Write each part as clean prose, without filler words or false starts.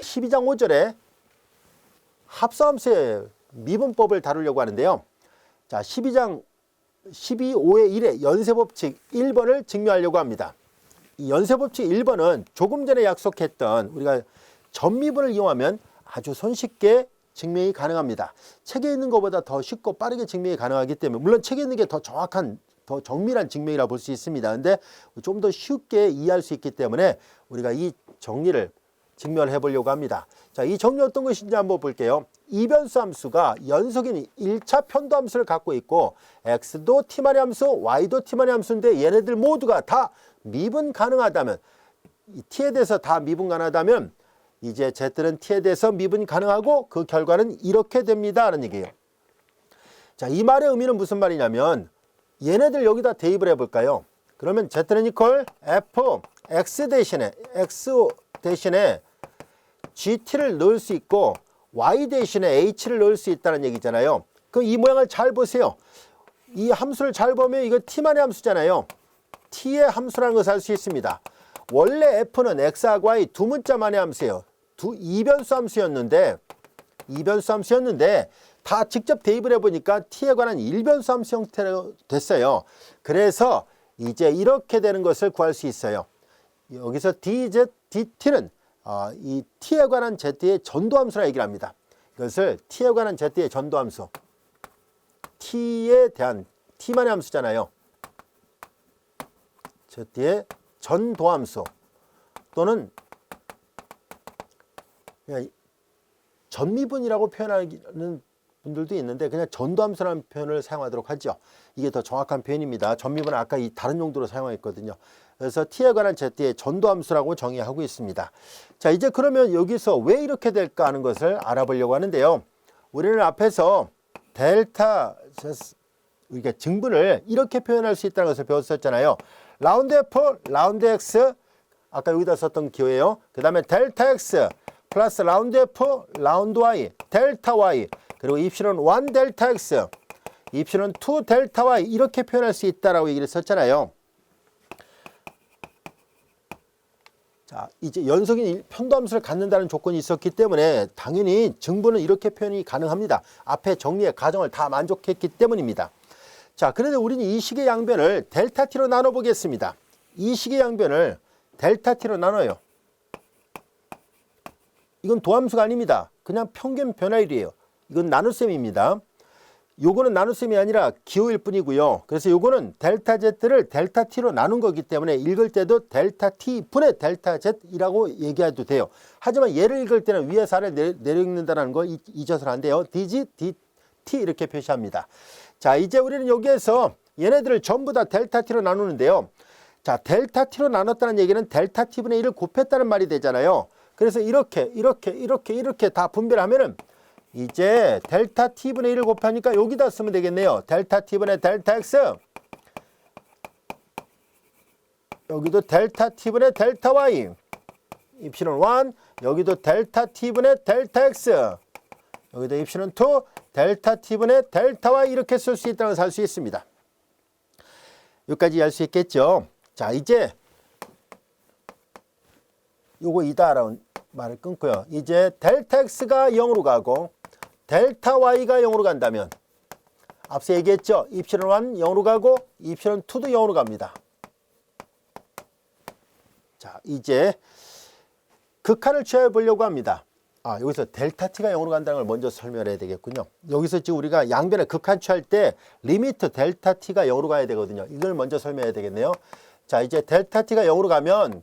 12장 5절에 합성함수의 미분법을 다루려고 하는데요. 자, 12장 12.5의 1의 연쇄법칙 1번을 증명하려고 합니다. 이 연쇄법칙 1번은 조금 전에 약속했던 우리가 전미분을 이용하면 아주 손쉽게 증명이 가능합니다. 책에 있는 것보다 더 쉽고 빠르게 증명이 가능하기 때문에, 물론 책에 있는 게 더 정확한, 더 정밀한 증명이라 볼 수 있습니다. 근데 좀 더 쉽게 이해할 수 있기 때문에 우리가 이 정리를 증명을 해보려고 합니다. 자, 이 정리 어떤 것인지 한번 볼게요. 이변수 함수가 연속인 1차 편도 함수를 갖고 있고 x도 t만의 함수, y도 t만의 함수인데 얘네들 모두가 다 미분 가능하다면, 이 t에 대해서 다 미분 가능하다면 이제 z는 t에 대해서 미분이 가능하고 그 결과는 이렇게 됩니다 하는 얘기예요. 자, 이 말의 의미는 무슨 말이냐면 얘네들 여기다 대입을 해볼까요? 그러면 z는 이퀄 f x 대신에 gt를 넣을 수 있고 y 대신에 h를 넣을 수 있다는 얘기잖아요. 그럼 이 모양을 잘 보세요. 이 함수를 잘 보면 이거 t만의 함수잖아요. t의 함수라는 것을 알 수 있습니다. 원래 f는 x하고 y 두 문자만의 함수예요. 이변수 함수였는데 다 직접 대입을 해보니까 t에 관한 일변수 함수 형태로 됐어요. 그래서 이제 이렇게 되는 것을 구할 수 있어요. 여기서 dz, dt는 이 t에 관한 z의 전도함수라 얘기를 합니다. 이것을 t에 관한 z의 전도함수, t에 대한 t만의 함수잖아요. z의 전도함수 또는 그냥 전미분이라고 표현하는 분들도 있는데 그냥 전도함수라는 표현을 사용하도록 하죠. 이게 더 정확한 표현입니다. 전미분은 아까 이 다른 용도로 사용했거든요. 그래서 t에 관한 z의 전도함수라고 정의하고 있습니다. 자, 이제 그러면 여기서 왜 이렇게 될까 하는 것을 알아보려고 하는데요. 우리는 앞에서 델타 우리가 증분을 이렇게 표현할 수 있다는 것을 배웠었잖아요. 라운드 f, 라운드 x, 아까 여기다 썼던 기호예요. 그 다음에 델타 x 플러스 라운드 f, 라운드 y, 델타 y, 그리고 입실은 1 델타 x, 입실은 2 델타 y 이렇게 표현할 수 있다라고 얘기를 썼잖아요. 자, 이제 연속인 편도함수를 갖는다는 조건이 있었기 때문에 당연히 증분은 이렇게 표현이 가능합니다. 앞에 정리의 가정을 다 만족했기 때문입니다. 자, 그런데 우리는 이 식의 양변을 델타 t로 나눠 보겠습니다. 이 식의 양변을 델타 t로 나눠요. 이건 도함수가 아닙니다. 그냥 평균 변화율이에요. 이건 나눗셈입니다. 요거는 나눗셈이 아니라 기호일 뿐이고요. 그래서 요거는 델타 z를 델타 t로 나눈 거기 때문에 읽을 때도 델타 t 분의 델타 z이라고 얘기해도 돼요. 하지만 얘를 읽을 때는 위에서 아래 내려 읽는다는 거 잊어서는 안 돼요. dg, dt 이렇게 표시합니다. 자, 이제 우리는 여기에서 얘네들을 전부 다 델타 t로 나누는데요. 자, 델타 t로 나눴다는 얘기는 델타 t분의 1을 곱했다는 말이 되잖아요. 그래서 이렇게 다 분별하면은 이제 델타 t분의 1을 곱하니까 여기다 쓰면 되겠네요. 델타 t분의 델타 x, 여기도 델타 t분의 델타 y, 입실은 1, 여기도 델타 t분의 델타 x, 여기도 입실은 2, 델타 t분의 델타 y 이렇게 쓸 수 있다는 것을 알 수 있습니다. 여기까지 알 수 있겠죠. 자, 이제 요거 이다라는 말을 끊고요. 이제 델타 x가 0으로 가고 델타 y가 0으로 간다면 앞서 얘기했죠. 입실은 1 0으로 가고 입실은 2도 0으로 갑니다. 자, 이제 극한을 취해 보려고 합니다. 여기서 델타 t가 0으로 간다는 걸 먼저 설명해야 되겠군요. 여기서 지금 우리가 양변의 극한 취할 때 리미트 델타 t가 0으로 가야 되거든요. 이걸 먼저 설명해야 되겠네요. 자, 이제 델타 t가 0으로 가면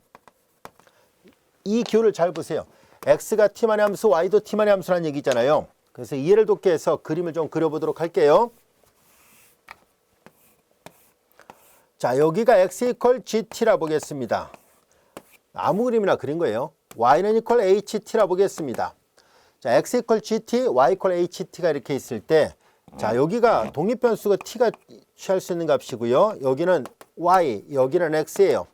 이 기호를 잘 보세요. x가 t만의 함수, y도 t만의 함수라는 얘기잖아요. 그래서 이해를 돕기 위해서 그림을 좀 그려보도록 할게요. 자, 여기가 x 이퀄 gt라 보겠습니다. 아무 그림이나 그린 거예요. y는 이퀄 ht라 보겠습니다. 자, x 이퀄 gt, y 이퀄 ht가 이렇게 있을 때, 자, 여기가 독립변수가 t가 취할 수 있는 값이고요. 여기는 y, 여기는 x예요.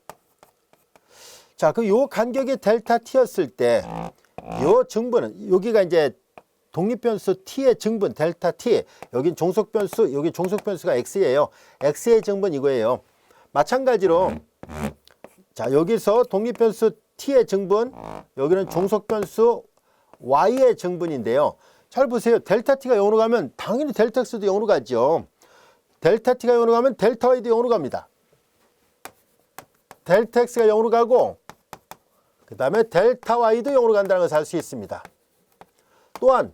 자, 그 요 간격이 델타 t였을 때, 요 증분은, 여기가 이제 독립변수 t의 증분 델타 t, 여긴 종속변수, 여기 종속변수가 x예요. x의 증분 이거예요. 마찬가지로 자, 여기서 독립변수 t의 증분, 여기는 종속변수 y의 증분인데요. 잘 보세요. 델타 t가 0으로 가면 당연히 델타 x도 0으로 가죠. 델타 t가 0으로 가면 델타 y도 0으로 갑니다. 델타 x가 0으로 가고 그 다음에 델타 y도 0으로 간다는 것을 알 수 있습니다. 또한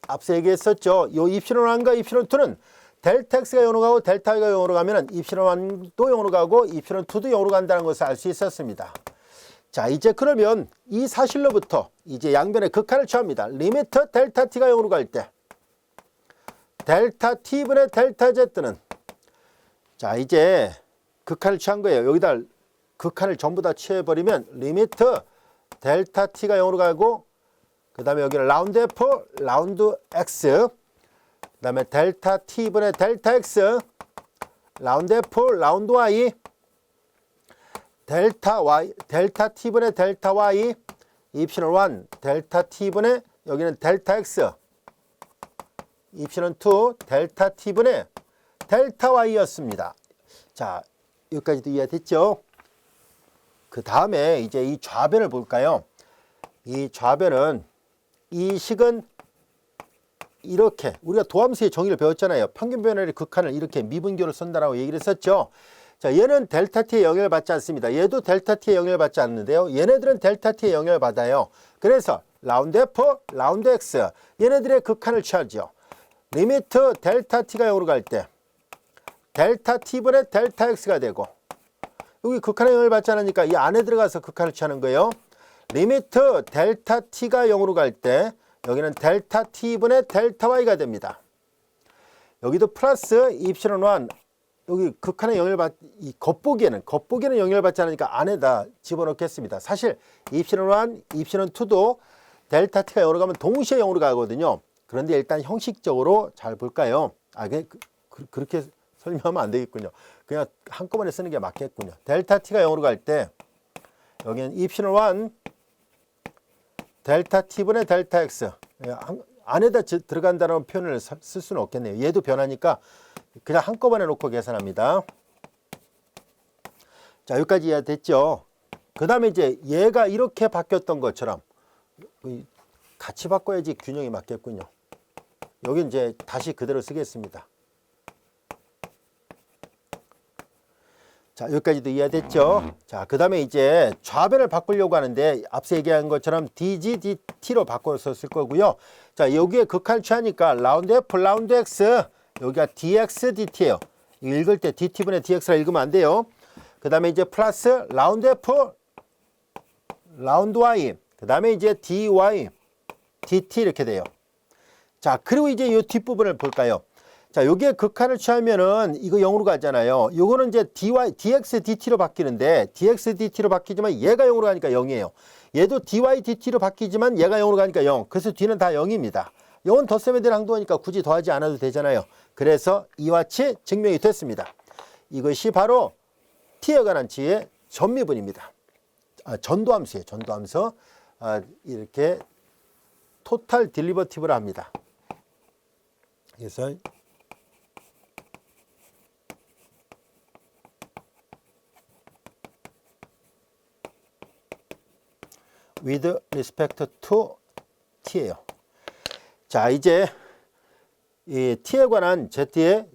앞서 얘기했었죠. 이 입실론 1과 입실론 2는 델타 x가 0으로 가고 델타 y가 0으로 가면 입실론 1도 0으로 가고 입실론 2도 0으로 간다는 것을 알 수 있었습니다. 자, 이제 그러면 이 사실로부터 이제 양변의 극한을 취합니다. 리미트 델타 t가 0으로 갈 때 델타 t분의 델타 z는 자, 이제 극한을 취한 거예요. 여기다 극한을 전부 다 취해버리면 리미트 델타 t가 0으로 가고 그 다음에 여기는 라운드 f, 라운드 x 그 다음에 델타 t분의 델타 x 라운드 f, 라운드 y 델타 y, 델타 t분의 델타 y 입실론 1 델타 t분의 여기는 델타 x 입실론 2 델타 t분의 델타 y였습니다. 자, 여기까지도 이해됐죠? 그 다음에 이제 이 좌변을 볼까요? 이 좌변은 이 식은 이렇게 우리가 도함수의 정의를 배웠잖아요. 평균 변화의 극한을 이렇게 미분교를 쓴다라고 얘기를 했었죠. 자, 얘는 델타 t의 영향을 받지 않습니다. 얘도 델타 t의 영향을 받지 않는데요. 얘네들은 델타 t의 영향을 받아요. 그래서 라운드 f, 라운드 x 얘네들의 극한을 취하죠. 리미트 델타 t가 0으로 갈 때 델타 t분의 델타 x가 되고 여기 극한의 영향을 받지 않으니까 이 안에 들어가서 극한을 취하는 거예요. 리미트 델타 t가 0으로 갈 때 여기는 델타 t분의 델타 y가 됩니다. 여기도 플러스 입실론 1 여기 극한의 영향을 이 겉보기에는 영향을 받지 않으니까 안에다 집어넣겠습니다. 사실 입실론 1, 입실론 2도 델타 t가 0으로 가면 동시에 0으로 가거든요. 그런데 일단 형식적으로 잘 볼까요? 그렇게 설명하면 안 되겠군요. 그냥 한꺼번에 쓰는 게 맞겠군요. 델타 t가 0으로 갈 때 여기는 입실론 1 델타 t분의 델타 x 안에다 들어간다는 표현을 쓸 수는 없겠네요. 얘도 변하니까 그냥 한꺼번에 놓고 계산합니다. 자, 여기까지 이해됐죠? 그 다음에 이제 얘가 이렇게 바뀌었던 것처럼 같이 바꿔야지 균형이 맞겠군요. 여기 이제 다시 그대로 쓰겠습니다. 자, 여기까지도 이해됐죠? 자, 그 다음에 이제 좌변을 바꾸려고 하는데 앞서 얘기한 것처럼 dg, dt로 바꿔서 쓸 거고요. 자, 여기에 극한을 취하니까 라운드 f, 라운드 x 여기가 dx, dt예요. 읽을 때 dt분의 dx라 읽으면 안 돼요. 그 다음에 이제 플러스 라운드 f, 라운드 y 그 다음에 이제 dy, dt 이렇게 돼요. 자, 그리고 이제 이 뒷부분을 볼까요? 자, 여기에 극한을 취하면은 이거 0으로 가잖아요. 요거는 이제 dx, dt로 바뀌는데 dx, dt로 바뀌지만 얘가 0으로 가니까 0이에요. 얘도 dy, dt로 바뀌지만 얘가 0으로 가니까 0. 그래서 뒤는 다 0입니다. 0은 덧셈에 대한 항도니까 굳이 더하지 않아도 되잖아요. 그래서 이와 같이 증명이 됐습니다. 이것이 바로 t에 관한 치의 전미분입니다. 전도함수예요. 전도함수. 이렇게 토탈 딜리버티브를 합니다. 그래서 with respect to t예요. 자, 이제 이 t에 관한 z의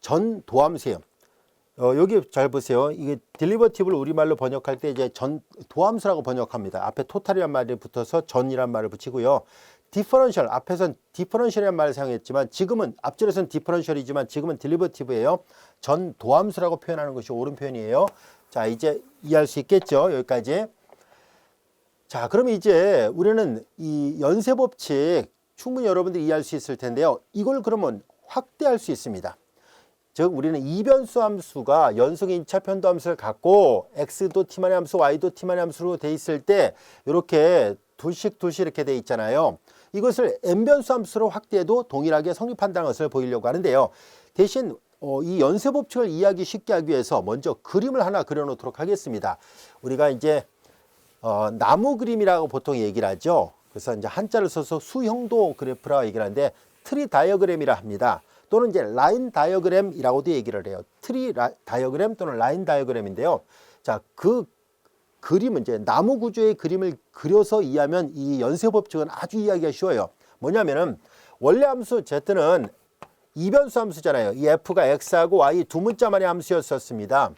전 도함수예요. 여기 잘 보세요. 이게 딜리버티브를 우리말로 번역할 때 이제 전 도함수라고 번역합니다. 앞에 토탈이란 말이 붙어서 전이란 말을 붙이고요. 디퍼런셜 앞에선 디퍼런셜이란 말을 사용했지만 지금은 앞줄에서는 디퍼런셜이지만 지금은 딜리버티브예요. 전 도함수라고 표현하는 것이 옳은 표현이에요. 자, 이제 이해할 수 있겠죠? 여기까지. 자, 그럼 이제 우리는 이 연쇄 법칙 충분히 여러분들이 이해할 수 있을 텐데요. 이걸 그러면 확대할 수 있습니다. 즉 우리는 이변수 함수가 연속의 2차 편도 함수를 갖고 x도 t만의 함수, y도 t만의 함수로 돼 있을 때 이렇게 둘씩 이렇게 돼 있잖아요. 이것을 n변수 함수로 확대해도 동일하게 성립한다는 것을 보이려고 하는데요. 대신 이 연쇄 법칙을 이해하기 쉽게 하기 위해서 먼저 그림을 하나 그려놓도록 하겠습니다. 우리가 이제 나무 그림이라고 보통 얘기를 하죠. 그래서 이제 한자를 써서 수형도 그래프라고 얘기를 하는데 트리 다이어그램이라 합니다. 또는 이제 라인 다이어그램이라고도 얘기를 해요. 트리 다이어그램 또는 라인 다이어그램인데요. 자, 그 그림은 이제 나무 구조의 그림을 그려서 이해하면 이 연쇄법칙은 아주 이해하기가 쉬워요. 뭐냐면은 원래 함수 z는 이변수 함수잖아요. 이 f가 x하고 y 두 문자만의 함수였었습니다.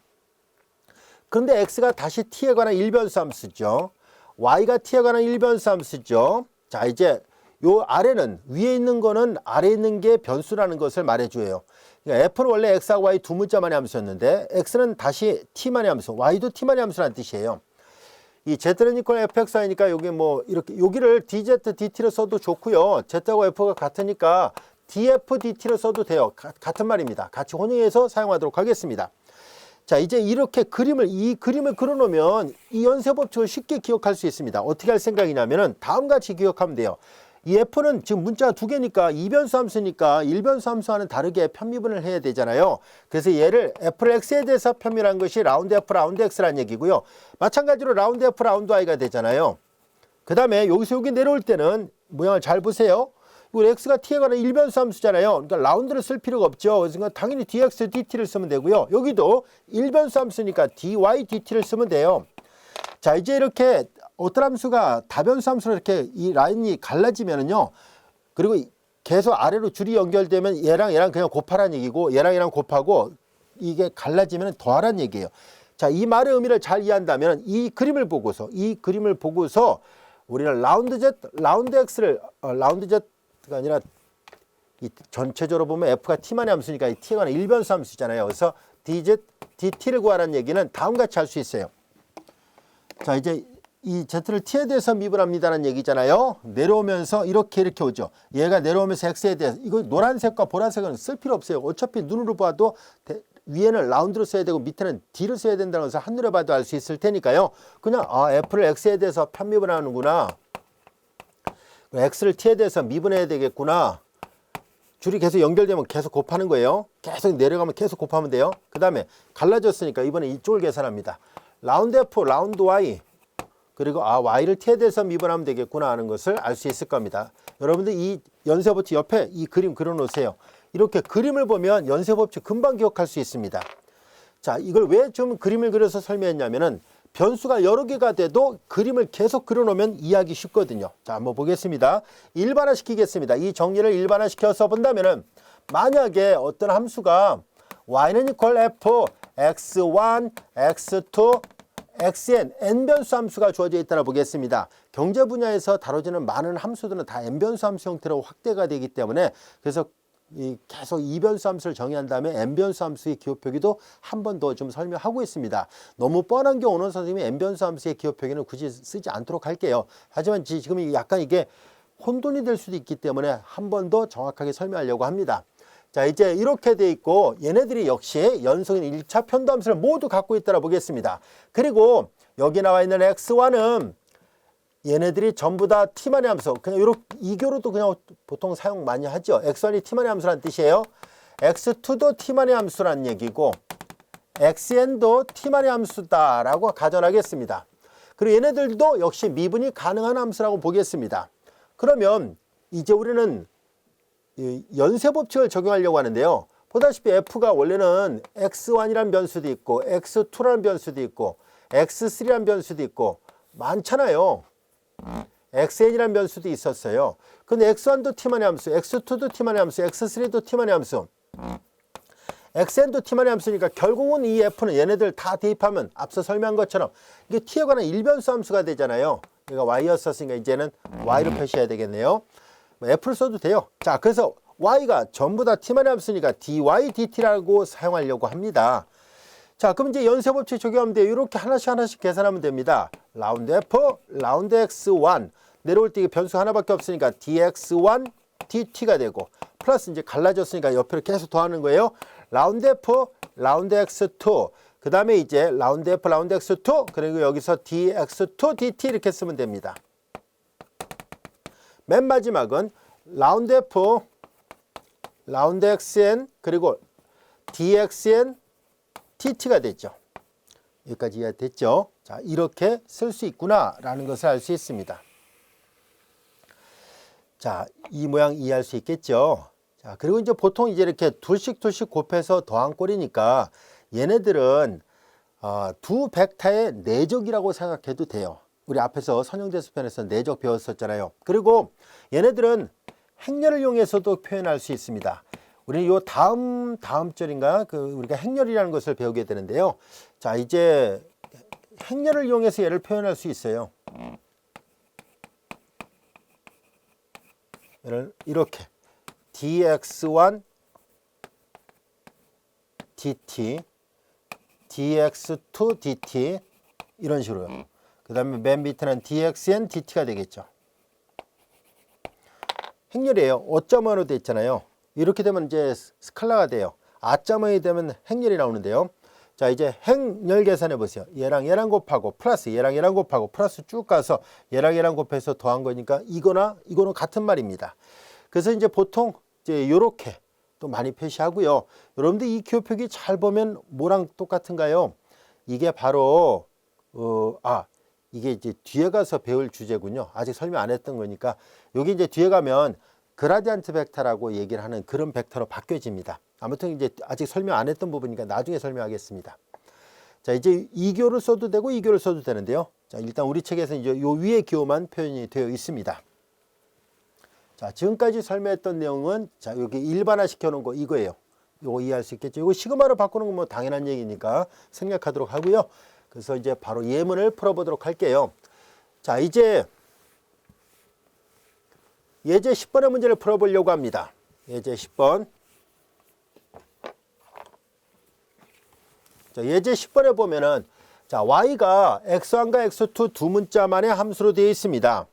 그런데 x가 다시 t에 관한 일변수 함수죠. y가 t에 관한 일변수 함수죠. 자, 이제 요 아래는 위에 있는 거는 아래에 있는 게 변수라는 것을 말해줘요. 그러니까 f는 원래 x하고 y 두 문자만의 함수였는데 x는 다시 t만의 함수, y도 t만의 함수라는 뜻이에요. 이 z는 이퀄 fxy니까 여기 뭐 이렇게 여기를 dz dt로 써도 좋고요. z하고 f가 같으니까 df dt로 써도 돼요. 같은 말입니다. 같이 혼용해서 사용하도록 하겠습니다. 자, 이제 이렇게 이 그림을 그려놓으면 이 연쇄법칙을 쉽게 기억할 수 있습니다. 어떻게 할 생각이냐면은 다음과 같이 기억하면 돼요. 이 f는 지금 문자가 두 개니까 이변수 함수니까 일변수 함수와는 다르게 편미분을 해야 되잖아요. 그래서 얘를 f를 x에 대해서 편미한 것이 라운드 f 라운드 x라는 얘기고요. 마찬가지로 라운드 f 라운드 y가 되잖아요. 그 다음에 여기서 여기 내려올 때는 모양을 잘 보세요. 이거 x가 t에 관한 일변수 함수잖아요. 그러니까 라운드를 쓸 필요가 없죠. 그래서 당연히 dx dt를 쓰면 되고요. 여기도 일변수 함수니까 dy dt를 쓰면 돼요. 자, 이제 이렇게 어떤 함수가 다변수 함수로 이렇게 이 라인이 갈라지면은요. 그리고 계속 아래로 줄이 연결되면 얘랑 그냥 곱하라는 얘기고 얘랑 곱하고 이게 갈라지면 더하라는 얘기예요. 자, 이 말의 의미를 잘 이해한다면 이 그림을 보고서 우리는 라운드 z, 라운드 x를 라운드 z가 아니라 이 전체적으로 보면 f가 t만의 함수니까 이 t에 관한 일변수 함수잖아요. 그래서 dz, dt를 구하라는 얘기는 다음과 같이 할 수 있어요. 자, 이제 이 z를 t에 대해서 미분합니다라는 얘기잖아요. 내려오면서 이렇게 오죠. 얘가 내려오면서 x에 대해서 이거 노란색과 보라색은 쓸 필요 없어요. 어차피 눈으로 봐도 위에는 라운드로 써야 되고 밑에는 d를 써야 된다는 것을 한눈에 봐도 알 수 있을 테니까요. 그냥 f를 x에 대해서 편미분하는구나. x를 t에 대해서 미분해야 되겠구나. 줄이 계속 연결되면 계속 곱하는 거예요. 계속 내려가면 계속 곱하면 돼요. 그 다음에 갈라졌으니까 이번에 이쪽을 계산합니다. 라운드 f, 라운드 y, 그리고 y를 t에 대해서 미분하면 되겠구나 하는 것을 알 수 있을 겁니다. 여러분들 이 연쇄법칙 옆에 이 그림 그려놓으세요. 이렇게 그림을 보면 연쇄법칙 금방 기억할 수 있습니다. 자, 이걸 왜 좀 그림을 그려서 설명했냐면은 변수가 여러 개가 돼도 그림을 계속 그려놓으면 이해하기 쉽거든요. 자, 한번 보겠습니다. 일반화시키겠습니다. 이 정리를 일반화시켜서 본다면은 만약에 어떤 함수가 y는 이퀄 f, x1, x2, xn, n변수 함수가 주어져 있다고 보겠습니다. 경제 분야에서 다뤄지는 많은 함수들은 다 n변수 함수 형태로 확대가 되기 때문에 그래서 계속 이변수 함수를 정의한 다음에 n변수 함수의 기호표기도 한 번 더 좀 설명하고 있습니다. 너무 뻔한 경우는 선생님이 n변수 함수의 기호표기는 굳이 쓰지 않도록 할게요. 하지만 지금 약간 이게 혼돈이 될 수도 있기 때문에 한 번 더 정확하게 설명하려고 합니다. 자, 이제 이렇게 돼 있고 얘네들이 역시 연속인 1차 편도함수를 모두 갖고 있다고 보겠습니다. 그리고 여기 나와 있는 x1은 얘네들이 전부 다 t만의 함수, 그냥 이렇게 이교로도 그냥 보통 사용 많이 하죠. x1이 t만의 함수라는 뜻이에요. x2도 t만의 함수라는 얘기고 xn도 t만의 함수다라고 가정하겠습니다. 그리고 얘네들도 역시 미분이 가능한 함수라고 보겠습니다. 그러면 이제 우리는 연쇄법칙을 적용하려고 하는데요. 보다시피 f가 원래는 x1이라는 변수도 있고 x2라는 변수도 있고 x3라는 변수도 있고 많잖아요. xn이라는 변수도 있었어요. 근데 x1도 t만의 함수, x2도 t만의 함수, x3도 t만의 함수, xn도 t만의 함수니까 결국은 이 f는 얘네들 다 대입하면 앞서 설명한 것처럼 이게 t에 관한 일변수 함수가 되잖아요. 얘가 y였었으니까 이제는 y로 표시해야 되겠네요. f를 써도 돼요. 자, 그래서 y가 전부 다 t만의 함수니까 dy dt라고 사용하려고 합니다. 자, 그럼 이제 연쇄법칙 적용하면 돼요. 이렇게 하나씩 계산하면 됩니다. 라운드 f, 라운드 x1 내려올 때 변수 하나밖에 없으니까 dx1 dt가 되고 플러스 이제 갈라졌으니까 옆으로 계속 더하는 거예요. 라운드 f, 라운드 x2 그 다음에 이제 라운드 f, 라운드 x2 그리고 여기서 dx2 dt 이렇게 쓰면 됩니다. 맨 마지막은 라운드 f, 라운드 xn 그리고 dxn dt가 됐죠. 여기까지 이해됐죠? 자, 이렇게 쓸 수 있구나 라는 것을 알 수 있습니다. 자, 이 모양 이해할 수 있겠죠? 자, 그리고 이제 보통 이제 이렇게 둘씩 곱해서 더한 꼴이니까 얘네들은 두 벡터의 내적이라고 생각해도 돼요. 우리 앞에서 선형대수편에서 내적 배웠었잖아요. 그리고 얘네들은 행렬을 이용해서도 표현할 수 있습니다. 우리 요 다음 절인가 우리가 행렬이라는 것을 배우게 되는데요. 자, 이제 행렬을 이용해서 얘를 표현할 수 있어요. 얘를 이렇게 dx1 dt, dx2 dt 이런 식으로요. 그 다음에 맨 밑에는 dxn dt가 되겠죠. 행렬이에요. 어점으로 되어 있잖아요. 이렇게 되면 이제 스칼라가 돼요. 아점이 되면 행렬이 나오는데요. 자, 이제 행렬 계산해 보세요. 얘랑 얘랑 곱하고 플러스 얘랑 얘랑 곱하고 플러스 쭉 가서 얘랑 얘랑 곱해서 더한 거니까 이거나 이거는 같은 말입니다. 그래서 이제 보통 이제 요렇게 또 많이 표시하고요. 여러분들 이 기호표기 잘 보면 뭐랑 똑같은가요? 이게 바로 이게 이제 뒤에 가서 배울 주제군요. 아직 설명 안 했던 거니까 여기 이제 뒤에 가면 그라디안트 벡터라고 얘기를 하는 그런 벡터로 바뀌어집니다. 아무튼 이제 아직 설명 안 했던 부분이니까 나중에 설명하겠습니다. 자, 이제 이 기호를 써도 되고 이 기호를 써도 되는데요. 자, 일단 우리 책에서는 이제 요 위에 기호만 표현이 되어 있습니다. 자, 지금까지 설명했던 내용은 자, 여기 일반화 시켜 놓은 거 이거예요. 요거 이해할 수 있겠죠. 이거 시그마로 바꾸는 건 뭐 당연한 얘기니까 생략하도록 하고요. 그래서 이제 바로 예문을 풀어보도록 할게요. 자, 이제 예제 10번의 문제를 풀어보려고 합니다. 예제 10번. 자, 예제 10번에 보면은 자, y가 x1과 x2 두 문자만의 함수로 되어 있습니다.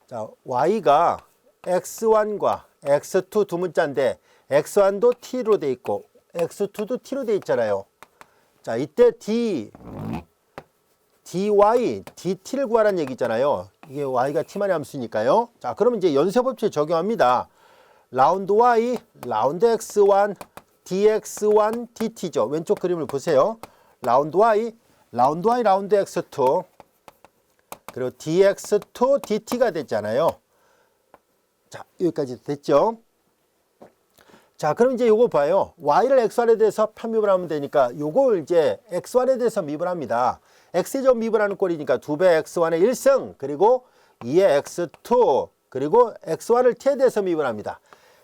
자, y가 x1과 x2 두 문자인데 x1도 t로 되어 있고 x2도 t로 되어 있잖아요. 자, 이때 dy, dt를 구하라는 얘기잖아요. 이게 y가 t만의 함수니까요. 자, 그러면 이제 연쇄법칙 적용합니다. 라운드 y, 라운드 x1, dx1, dt죠. 왼쪽 그림을 보세요. 라운드 y, 라운드 x2, 그리고 dx2, dt가 됐잖아요. 자, 여기까지 됐죠. 자, 그럼 이제 요거 봐요. y를 x1에 대해서 편미분 하면 되니까 요걸 이제 x1에 대해서 미분합니다. x제곱 미분하는 꼴이니까 2배 x1의 1승 그리고 2의 x2 그리고 x1을 t에 대해서 미분합니다.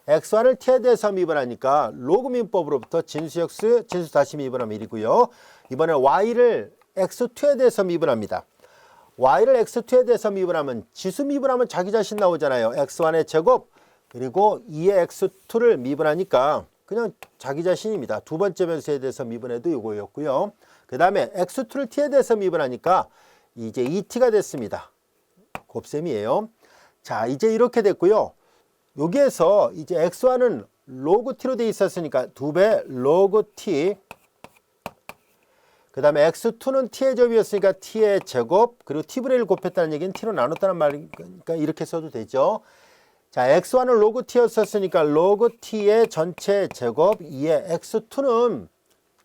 x1을 t에 대해서 미분하니까 로그민법으로부터 진수 다시 미분하면 1이고요. 이번에 y를 x2에 대해서 미분합니다. y를 x2에 대해서 미분하면 지수 미분하면 자기 자신 나오잖아요. x1의 제곱 그리고 2의 x2를 미분하니까 그냥 자기 자신입니다. 두 번째 변수에 대해서 미분해도 이거였고요. 그 다음에 x2를 t에 대해서 미분하니까 이제 2t가 됐습니다. 곱셈이에요. 자, 이제 이렇게 됐고요. 여기에서 이제 x1은 로그 t로 돼 있었으니까 2배 로그 t, 그 다음에 x2는 t의 제곱이었으니까 t의 제곱, 그리고 t분의 1 곱했다는 얘기는 t로 나눴다는 말이니까 이렇게 써도 되죠. 자, x1은 로그 t였었으니까 로그 t의 전체 제곱 2의 x2는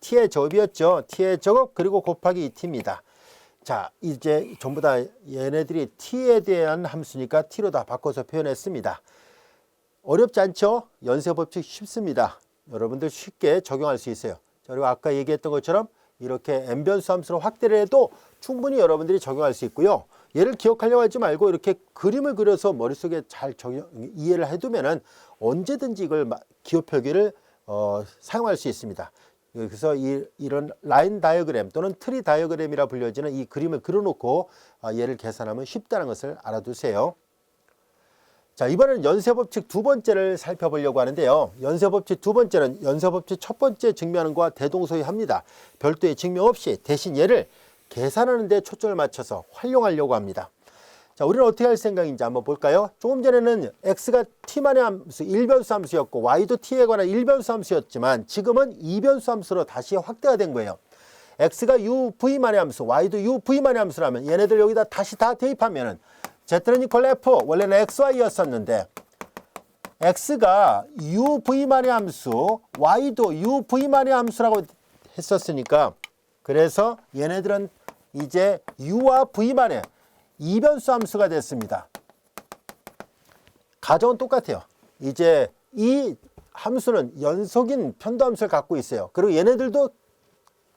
t의 제곱이었죠. t의 제곱 그리고 곱하기 2t입니다. 자, 이제 전부 다 얘네들이 t에 대한 함수니까 t로 다 바꿔서 표현했습니다. 어렵지 않죠? 연쇄법칙 쉽습니다. 여러분들 쉽게 적용할 수 있어요. 그리고 아까 얘기했던 것처럼 이렇게 n변수 함수로 확대를 해도 충분히 여러분들이 적용할 수 있고요. 얘를 기억하려고 하지 말고 이렇게 그림을 그려서 머릿속에 잘 이해를 해두면은 언제든지 이걸 기호표기를 사용할 수 있습니다. 그래서 이런 라인 다이어그램 또는 트리 다이어그램이라 불려지는 이 그림을 그려놓고 얘를 계산하면 쉽다는 것을 알아두세요. 자, 이번에는 연쇄법칙 두 번째를 살펴보려고 하는데요. 연쇄법칙 두 번째는 연쇄법칙 첫 번째 증명하는 것과 대동소이합니다. 별도의 증명 없이 대신 얘를 계산하는 데 초점을 맞춰서 활용하려고 합니다. 자, 우리는 어떻게 할 생각인지 한번 볼까요? 조금 전에는 x가 t만의 함수, 1변수 함수였고 y도 t에 관한 1변수 함수였지만 지금은 2변수 함수로 다시 확대가 된 거예요. x가 uv만의 함수, y도 uv만의 함수라면 얘네들 여기다 다시 다 대입하면은 z는 이퀄 f, 원래는 xy였었는데 x가 uv만의 함수, y도 uv만의 함수라고 했었으니까 그래서 얘네들은 이제 u와 v만의 이변수 함수가 됐습니다. 가정은 똑같아요. 이제 이 함수는 연속인 편도함수를 갖고 있어요. 그리고 얘네들도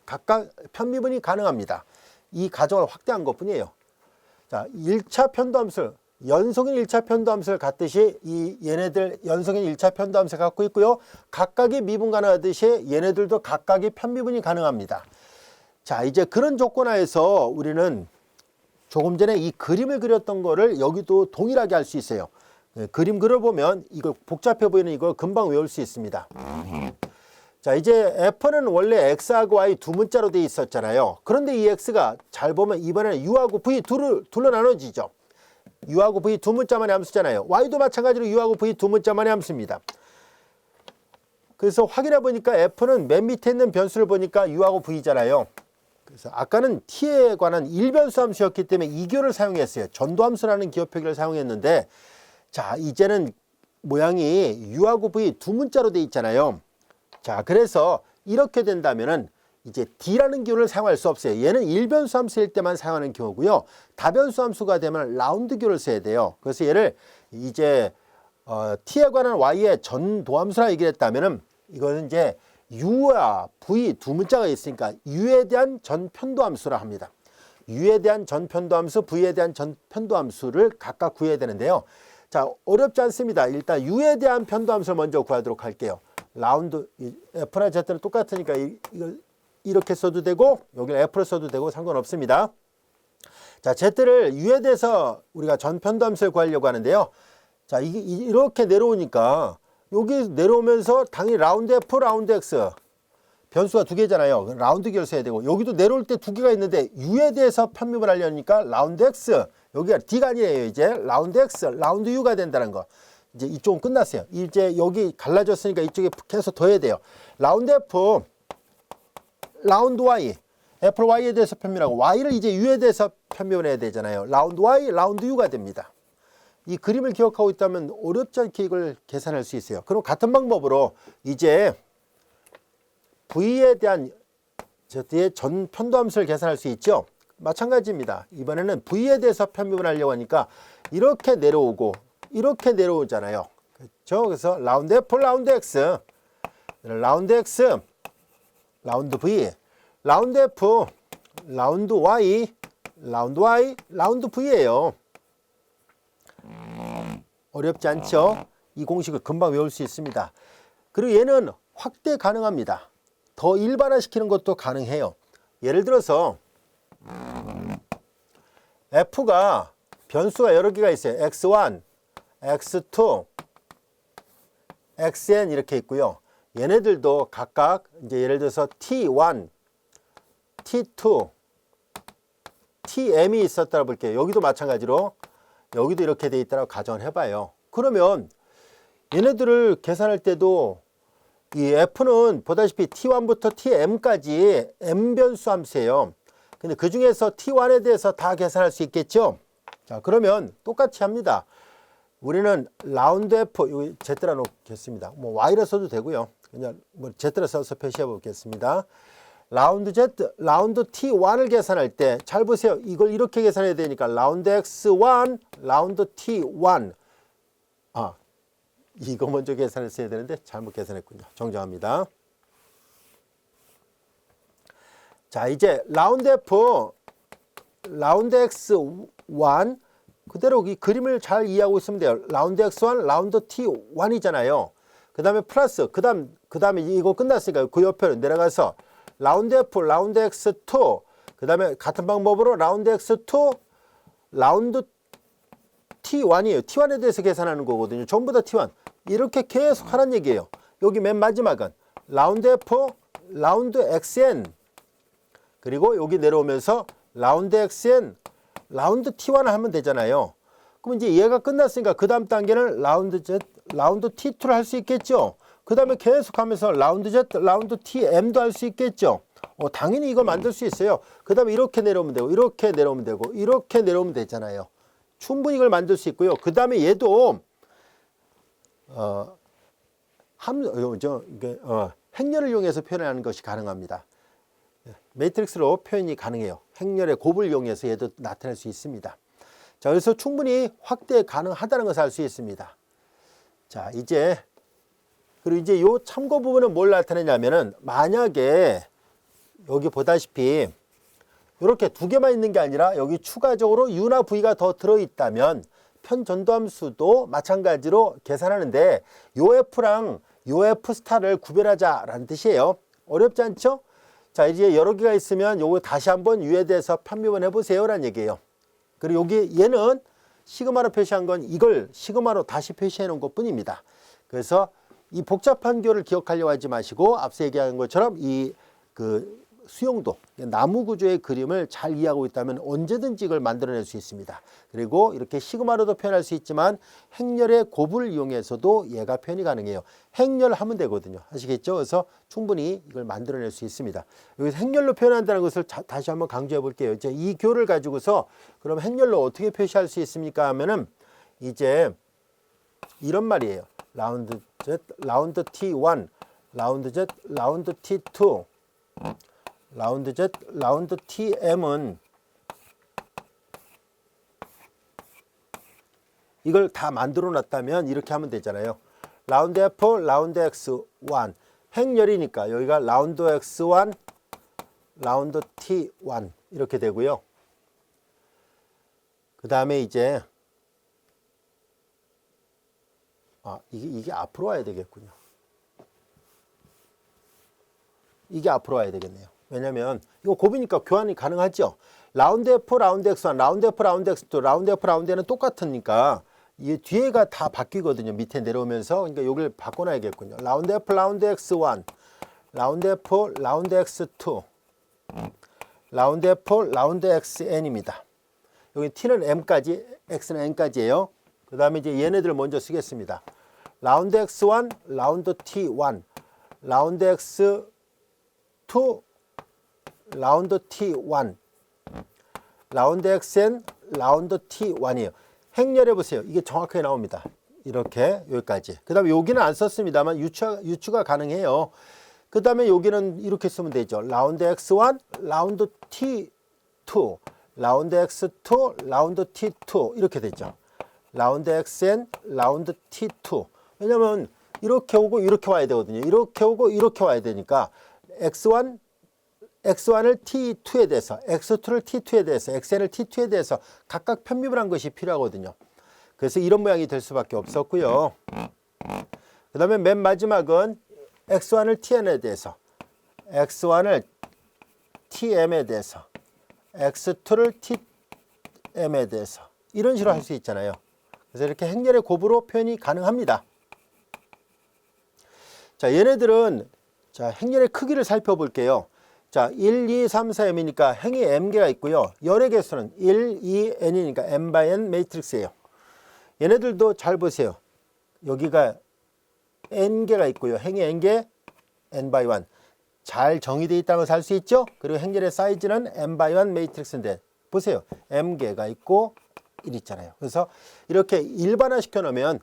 각각 편미분이 가능합니다. 이 가정을 확대한 것뿐이에요. 자, 1차 편도함수를 연속인 1차 편도함수를 갖듯이 얘네들 연속인 1차 편도함수를 갖고 있고요. 각각이 미분 가능하듯이 얘네들도 각각이 편미분이 가능합니다. 자, 이제 그런 조건 하에서 우리는 조금 전에 이 그림을 그렸던 거를 여기도 동일하게 할 수 있어요. 그림 그려보면 이거 복잡해 보이는 이걸 금방 외울 수 있습니다. 자, 이제 F는 원래 X하고 Y 두 문자로 돼 있었잖아요. 그런데 이 X가 잘 보면 이번에는 U하고 V 둘로 나눠지죠. U하고 V 두 문자만의 함수잖아요. Y도 마찬가지로 U하고 V 두 문자만의 함수입니다. 그래서 확인해 보니까 F는 맨 밑에 있는 변수를 보니까 U하고 V잖아요. 그래서 아까는 T에 관한 일변수 함수였기 때문에 이교를 사용했어요. 전도함수라는 기호 표기를 사용했는데, 자, 이제는 모양이 U하고 V 두 문자로 돼 있잖아요. 자, 그래서 이렇게 된다면은 이제 D라는 기호를 사용할 수 없어요. 얘는 일변수 함수일 때만 사용하는 기호고요. 다변수 함수가 되면 라운드 기호를 써야 돼요. 그래서 얘를 이제 T에 관한 Y의 전도함수라 얘기를 했다면은 이거는 이제 U와 V 두 문자가 있으니까 U에 대한 전편도함수라 합니다. U에 대한 전편도함수, V에 대한 전편도함수를 각각 구해야 되는데요. 자, 어렵지 않습니다. 일단 U에 대한 편도함수를 먼저 구하도록 할게요. 라운드 F나 Z는 똑같으니까 이걸 이렇게 써도 되고 여기를 F로 써도 되고 상관없습니다. 자, Z를 U에 대해서 우리가 전편도함수를 구하려고 하는데요. 자, 이게 이렇게 내려오니까 여기 내려오면서 당연히 라운드 F, 라운드 X 변수가 두 개잖아요. 라운드 기호를 써야 되고 여기도 내려올 때 두 개가 있는데 U에 대해서 편미분 하려니까 라운드 X 여기가 D가 아니에요. 이제 라운드 X, 라운드 U가 된다는 거. 이제 이쪽은 끝났어요. 이제 여기 갈라졌으니까 이쪽에 계속 더해야 돼요. 라운드 F, 라운드 Y, F를 Y에 대해서 편미분하고 Y를 이제 U에 대해서 편미분해야 되잖아요. 라운드 Y, 라운드 U가 됩니다. 이 그림을 기억하고 있다면 어렵지 않게 이걸 계산할 수 있어요. 그럼 같은 방법으로 이제 V에 대한 Z의 전 편도함수를 계산할 수 있죠. 마찬가지입니다. 이번에는 V에 대해서 편미분하려고 하니까 이렇게 내려오고 이렇게 내려오잖아요. 그렇죠? 그래서 라운드 F, 라운드 X, 라운드 X, 라운드 V, 라운드 F, 라운드 Y, 라운드 Y, 라운드 V예요. 어렵지 않죠? 이 공식을 금방 외울 수 있습니다. 그리고 얘는 확대 가능합니다. 더 일반화시키는 것도 가능해요. 예를 들어서 F가 변수가 여러 개가 있어요. X1, X2, XN 이렇게 있고요. 얘네들도 각각 이제 예를 들어서 T1, T2, TM이 있었다고 볼게요. 여기도 마찬가지로 여기도 이렇게 돼 있다고 가정을 해봐요. 그러면 얘네들을 계산할 때도 이 F는 보다시피 T1부터 TM까지 M변수 함수예요. 근데 그 중에서 T1에 대해서 다 계산할 수 있겠죠? 자, 그러면 똑같이 합니다. 우리는 라운드 F, 여기 Z라 놓겠습니다. 뭐 Y라 써도 되고요. 그냥 뭐 Z라 써서 표시해 보겠습니다. 라운드 Z, 라운드 T1을 계산할 때 잘 보세요. 이걸 이렇게 계산해야 되니까 라운드 X1, 라운드 T1. 아, 이거 먼저 계산했어야 되는데 잘못 계산했군요. 정정합니다. 자, 이제 라운드 F, 라운드 X1 그대로 이 그림을 잘 이해하고 있으면 돼요. 라운드 X1, 라운드 T1이잖아요. 그 다음에 플러스, 그 다음에 이거 끝났으니까 그 옆에로 내려가서 라운드 F, 라운드 X2, 그 다음에 같은 방법으로 라운드 X2, 라운드 T1이에요. T1에 대해서 계산하는 거거든요. 전부 다 T1. 이렇게 계속 하는 얘기예요. 여기 맨 마지막은 라운드 F, 라운드 XN, 그리고 여기 내려오면서 라운드 XN, 라운드 T1을 하면 되잖아요. 그럼 이제 얘가 끝났으니까 그 다음 단계는 라운드 Z, 라운드 T2를 할 수 있겠죠. 그 다음에 계속 하면서 라운드 Z, 라운드 TM도 할 수 있겠죠. 당연히 이거 만들 수 있어요. 그 다음에 이렇게 내려오면 되고, 이렇게 내려오면 되고, 이렇게 내려오면 되잖아요. 충분히 이걸 만들 수 있고요. 그 다음에 얘도, 행렬을 이용해서 표현하는 것이 가능합니다. 매트릭스로 표현이 가능해요. 행렬의 곱을 이용해서 얘도 나타낼 수 있습니다. 자, 그래서 충분히 확대 가능하다는 것을 알 수 있습니다. 자, 그리고 이제 요 참고 부분은 뭘 나타내냐면은 만약에 여기 보다시피 이렇게 두 개만 있는 게 아니라 여기 추가적으로 u나 v가 더 들어있다면 편전도함수도 마찬가지로 계산하는데 요 f랑 요 f 스타를 구별하자라는 뜻이에요. 어렵지 않죠? 자, 이제 여러 개가 있으면 요거 다시 한번 u에 대해서 편미분 해보세요 라는 얘기예요. 그리고 여기 얘는 시그마로 표시한 건 이걸 시그마로 다시 표시해 놓은 것 뿐입니다. 그래서 이 복잡한 교를 기억하려고 하지 마시고 앞서 얘기한 것처럼 이 수용도, 나무 구조의 그림을 잘 이해하고 있다면 언제든지 이걸 만들어낼 수 있습니다. 그리고 이렇게 시그마로도 표현할 수 있지만 행렬의 곱을 이용해서도 얘가 표현이 가능해요. 행렬 하면 되거든요. 아시겠죠? 그래서 충분히 이걸 만들어낼 수 있습니다. 여기서 행렬로 표현한다는 것을 다시 한번 강조해 볼게요. 이제 이 교를 가지고서 그럼 행렬로 어떻게 표시할 수 있습니까? 하면은 이제 이런 말이에요. 라운드 Z, 라운드 T1, 라운드 Z, 라운드 T2, 라운드 Z, 라운드 TM은 이걸 다 만들어 놨다면 이렇게 하면 되잖아요. 라운드 F, 라운드 X1 행렬이니까 여기가 라운드 X1, 라운드 T1 이렇게 되고요. 그 다음에 이제 이게 앞으로 와야 되겠군요. 이게 앞으로 와야 되겠네요. 왜냐면 이거 곱이니까 교환이 가능하죠. 라운드 F, 라운드 X1, 라운드 F, 라운드 X2, 라운드 F, 라운드는 똑같으니까 이 뒤에가 다 바뀌거든요. 밑에 내려오면서. 그러니까 여기를 바꿔놔야겠군요. 라운드 F, 라운드 X1, 라운드 F, 라운드 X2, 라운드 F, 라운드 XN입니다. 여기 T는 M까지, X는 N까지예요. 그 다음에 이제 얘네들 먼저 쓰겠습니다. 라운드 X1, 라운드 T1, 라운드 X2, 라운드 T1, 라운드 XN, 라운드 T1이에요. 행렬해 보세요. 이게 정확하게 나옵니다. 이렇게 여기까지. 그 다음에 여기는 안 썼습니다만 유추가 가능해요. 그 다음에 여기는 이렇게 쓰면 되죠. 라운드 X1, 라운드 T2, 라운드 X2, 라운드 T2 이렇게 되죠. 라운드 XN, 라운드 T2. 왜냐면 이렇게 오고 이렇게 와야 되거든요. 이렇게 오고 이렇게 와야 되니까 X1을 T2에 대해서, X2를 T2에 대해서, XN을 T2에 대해서 각각 편미분 한 것이 필요하거든요. 그래서 이런 모양이 될 수밖에 없었고요. 그 다음에 맨 마지막은 X1을 TN에 대해서, X1을 TM에 대해서, X2를 TM에 대해서 이런 식으로 할 수 있잖아요. 그래서 이렇게 행렬의 곱으로 표현이 가능합니다. 자, 얘네들은 자, 행렬의 크기를 살펴볼게요. 자, 1, 2, 3, 4m이니까 행이 m개가 있고요. 열의 개수는 1, 2, n이니까 m by n 매트릭스예요. 얘네들도 잘 보세요. 여기가 n개가 있고요. 행이 n개, n by 1. 잘 정의되어 있다는 것을 알 수 있죠? 그리고 행렬의 사이즈는 m by 1 매트릭스인데 보세요. m개가 있고 1 있잖아요. 그래서 이렇게 일반화 시켜 놓으면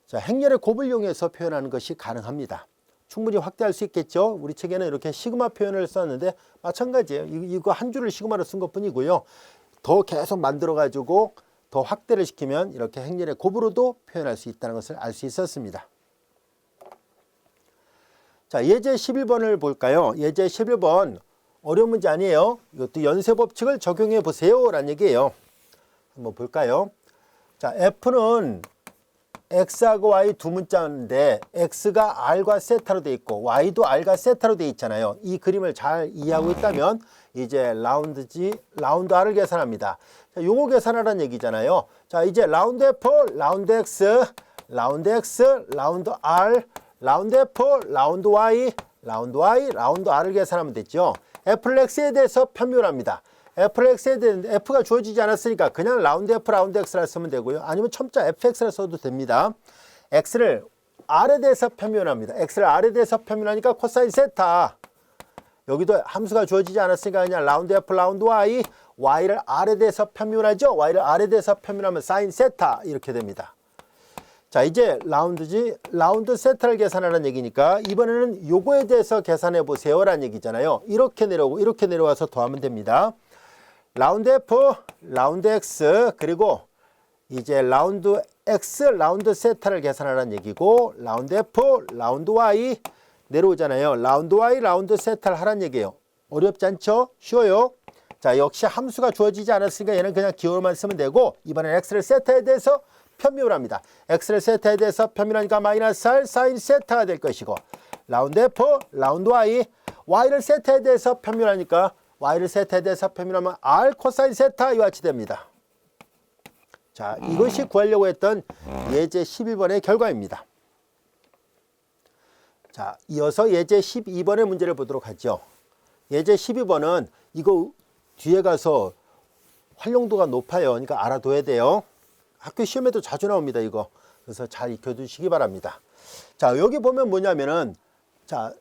자, 행렬의 곱을 이용해서 표현하는 것이 가능합니다. 충분히 확대할 수 있겠죠. 우리 책에는 이렇게 시그마 표현을 썼는데 마찬가지예요. 이거 한 줄을 시그마로 쓴 것뿐이고요. 더 계속 만들어 가지고 더 확대를 시키면 이렇게 행렬의 곱으로도 표현할 수 있다는 것을 알 수 있었습니다. 자, 예제 11번을 볼까요? 예제 11번 어려운 문제 아니에요. 이것도 연쇄 법칙을 적용해 보세요 라는 얘기예요. 한번 볼까요? 자, F는 X하고 Y 두 문자인데 X가 R과 세타로 되어 있고 Y도 R과 세타로 되어 있잖아요. 이 그림을 잘 이해하고 있다면 이제 라운드 R을 계산합니다. 자, 요거 계산하라는 얘기잖아요. 자, 이제 라운드 F, 라운드 X, 라운드 X, 라운드 R, 라운드 F, 라운드 Y, 라운드 Y, 라운드 R을 계산하면 됐죠. FX에 대해서 편묘합니다. FX에 대한 F가 주어지지 않았으니까 그냥 라운드 F, 라운드 X를 쓰면 되고요. 아니면 첨자 FX를 써도 됩니다. X를 R에 대해서 편묘합니다. X를 R에 대해서 편묘하니까 코사인 세타. 여기도 함수가 주어지지 않았으니까 그냥 라운드 F, 라운드 Y, Y를 R에 대해서 편묘하죠. Y를 R에 대해서 편묘하면 사인 세타 이렇게 됩니다. 자, 이제 라운드 세타를 계산하는 얘기니까 이번에는 요거에 대해서 계산해 보세요 라는 얘기잖아요. 이렇게 내려오고 이렇게 내려와서 더하면 됩니다. 라운드 F, 라운드 X, 그리고 이제 라운드 X, 라운드 세타를 계산하라는 얘기고 라운드 F, 라운드 Y 내려오잖아요. 라운드 Y, 라운드 세타를 하라는 얘기예요. 어렵지 않죠? 쉬워요. 자, 역시 함수가 주어지지 않았으니까 얘는 그냥 기호로만 쓰면 되고, 이번엔 x를 세타에 대해서 편미를 합니다. x를 세타에 대해서 편미하니까 마이너스 r 사인 세타가 될 것이고, 라운드 f, 라운드 y를 세타에 대해서 편미하니까 y를 세타에 대해서 편미하면 r 코사인 세타 이와 같이 됩니다. 자, 이것이 구하려고 했던 예제 11번의 결과입니다. 자, 이어서 예제 12번의 문제를 보도록 하죠. 예제 12번은 이거 뒤에 가서 활용도가 높아요. 그러니까 알아둬야 돼요. 학교 시험에도 자주 나옵니다, 이거. 그래서 잘 익혀두시기 바랍니다. 자, 여기 보면 뭐냐면은, 자,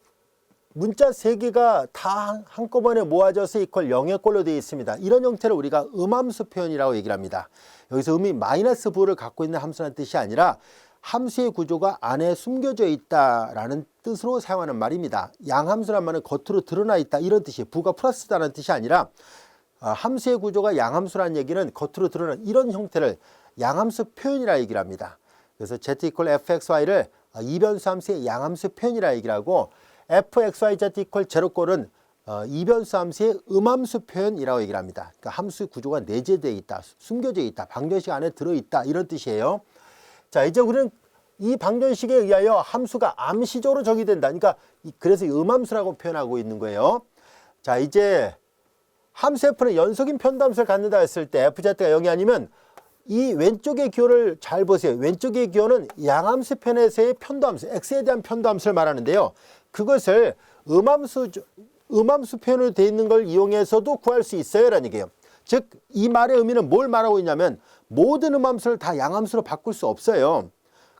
문자 3개가 다 한꺼번에 모아져서 이퀄 0의 꼴로 되어 있습니다. 이런 형태를 우리가 음함수 표현이라고 얘기를 합니다. 여기서 음이 마이너스 부를 갖고 있는 함수라는 뜻이 아니라 함수의 구조가 안에 숨겨져 있다라는 뜻으로 사용하는 말입니다. 양함수란 말은 겉으로 드러나 있다 이런 뜻이에요. 부가 플러스다라는 뜻이 아니라 함수의 구조가 양함수라는 얘기는 겉으로 드러난 이런 형태를 양함수 표현이라 얘기를 합니다. 그래서 z 이퀄 fxy를 이변수 함수의 양함수 표현이라 얘기를 하고 fxyz 이퀄 제로꼴은 이변수 함수의 음함수 표현이라고 얘기를 합니다. 그러니까 함수 구조가 내재되어 있다, 숨겨져 있다, 방정식 안에 들어있다 이런 뜻이에요. 자, 이제 우리는 이 방정식에 의하여 함수가 암시적으로 정의된다. 그러니까 그래서 음함수라고 표현하고 있는 거예요. 자, 이제 함수 f는 연속인 편도함수를 갖는다 했을 때 fz가 0이 아니면 이 왼쪽의 기호를 잘 보세요. 왼쪽의 기호는 양함수 편에서의 편도함수, x에 대한 편도함수를 말하는데요. 그것을 음함수 표현으로 되어 있는 걸 이용해서도 구할 수 있어요 라는 얘기예요. 즉 이 말의 의미는 뭘 말하고 있냐면 모든 음함수를 다 양함수로 바꿀 수 없어요.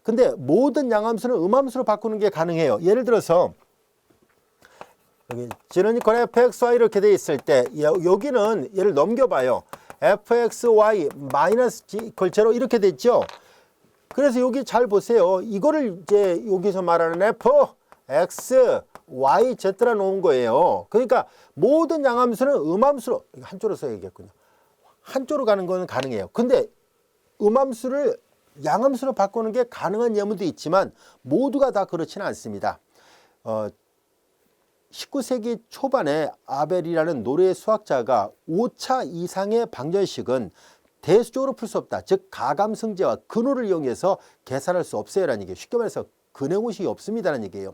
근데 모든 양함수는 음함수로 바꾸는 게 가능해요. 예를 들어서 여기 g는 이퀄 fxy 이렇게 돼 있을 때 여기는 얘를 넘겨봐요. fxy 마이너스 g 이퀄 제로 이렇게 됐죠. 그래서 여기 잘 보세요. 이거를 이제 여기서 말하는 f x y z라 놓은 거예요. 그러니까 모든 양함수는 음함수로 한쪽으로 써야겠군요. 한쪽으로 가는 거는 가능해요. 근데 음함수를 양함수로 바꾸는 게 가능한 예문도 있지만 모두가 다 그렇지는 않습니다. 19세기 초반에 아벨이라는 노래 수학자가 5차 이상의 방정식은 대수적으로 풀 수 없다. 즉 가감승제와 근호를 이용해서 계산할 수 없어요라는 얘기예요. 쉽게 말해서 근해공식이 없습니다라는 얘기예요.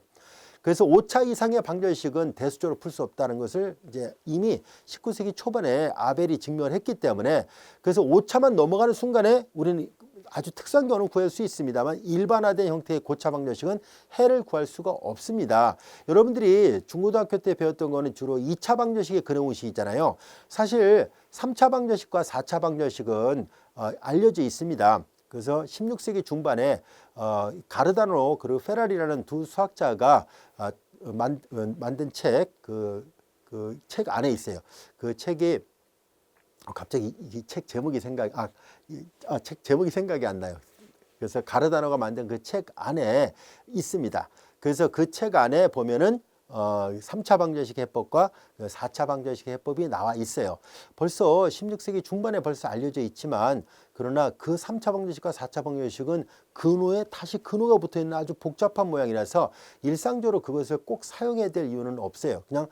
그래서 5차 이상의 방정식은 대수적으로 풀 수 없다는 것을 이제 이미 19세기 초반에 아벨이 증명을 했기 때문에 그래서 5차만 넘어가는 순간에 우리는 아주 특수한 경우는 구할 수 있습니다만 일반화된 형태의 고차 방정식은 해를 구할 수가 없습니다. 여러분들이 중고등학교 때 배웠던 거는 주로 2차 방정식의 근해공식이 있잖아요. 사실 3차 방정식과 4차 방정식은 알려져 있습니다. 그래서 16세기 중반에 가르다노 그리고 페라리라는 두 수학자가 만든 책, 그 책 안에 있어요. 그 책이 갑자기 이 책 제목이 책 제목이 생각이 안 나요. 그래서 가르다노가 만든 그 책 안에 있습니다. 그래서 그 책 안에 보면은 3차 방정식 해법과 4차 방정식 해법이 나와 있어요. 벌써 16세기 중반에 벌써 알려져 있지만 그러나 그 3차 방정식과 4차 방정식은 근호에 다시 근호가 붙어있는 아주 복잡한 모양이라서 일상적으로 그것을 꼭 사용해야 될 이유는 없어요. 그냥